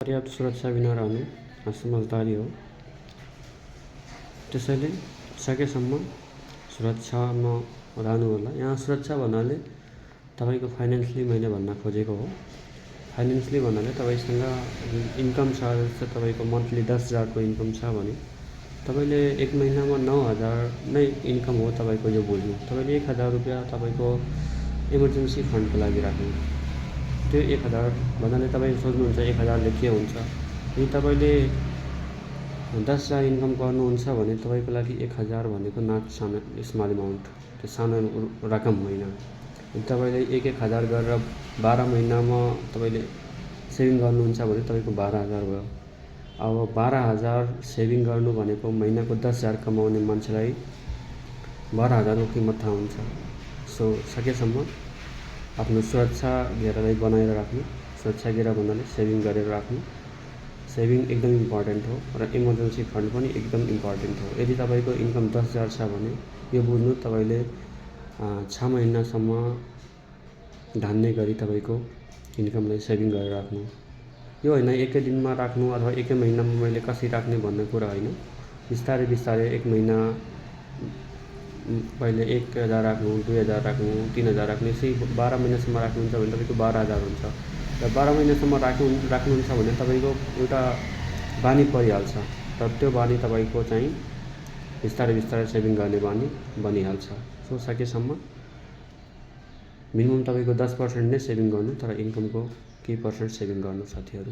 पर्याप्त सुरक्षा बिना रहनु समझदारी हो। त्यसैले सकेसम्म सुरक्षामा रहनु होला। यहाँ सुरक्षा भन्नाले तपाईको फाइनेन्सली मैले भन्न खोजेको हो। फाइनेन्सली भन्नाले तपाईसँग इन्कम छ, जस्तो तपाईको मन्थली 10,000 को इन्कम छ भने तपाईले एक महिनामा 9,000 नै इन्कम हो तपाईको, यो बुझ्नु। तपाईले 1,000 रुपैयाँ तपाईको इमर्जेन्सी फन्डको लागि राख्नु। त्यो 1,000 भन्नाले तपाई सोच्नुहुन्छ 1,000 ले के हुन्छ। यदि तपाईले 10,000 इन्कम गर्नुहुन्छ भने तपाईको लागि 1,000 भनेको नट सानो स्मल अमाउन्ट, त्यो सानो रकम होइन। यदि तपाईले 1,000 गरेर 12 महिनामा तपाईले सेभिङ गर्नुहुन्छ भने तपाईको 12,000 भयो। अब 12,000 सेभिङ गर्नु भनेको महिनाको 10,000 कमाउने मान्छेलाई 12,000 को किम्मत थाहा हुन्छ। सो सकेसम्म आफ्नो सुरक्षा घेरालाई बनाएर राख्नु। सुरक्षा घेरा भन्नाले सेभिङ गरेर राख्नु। सेभिङ एकदम इम्पोर्टेन्ट हो र इमर्जेन्सी फन्ड पनि एकदम इम्पोर्टेन्ट हो। यदि तपाईको इन्कम 10,000 छ भने यो बुझ्नु, तपाईले 6 महिनासम्म धान्ने गरी तपाईको इन्कमलाई सेभिङ गरेर राख्नु। यो होइन एकै दिनमा राख्नु अथवा एकै महिनामा मैले कसरी राख्ने भन्ने कुरा होइन। बिस्तारै बिस्तारै एक महिना पहिले 1,000 राख्नु, 2,000 राख्नु, 3,000 राख्नु, यसरी 12 महिनासम्म राख्नुहुन्छ भने तपाईको 12,000 हुन्छ। र 12 महिनासम्म राख्नुहुन्छ भने तपाईको एउटा बानी परिहाल्छ र त्यो बानी तपाईको चाहिँ बिस्तारै बिस्तारै सेभिङ गर्ने बानी बनिहाल्छ। सो सकेसम्म मिनिमम तपाईको 10% नै सेभिङ गर्नु, तर इन्कमको केही पर्सेन्ट सेभिङ गर्नु साथीहरू।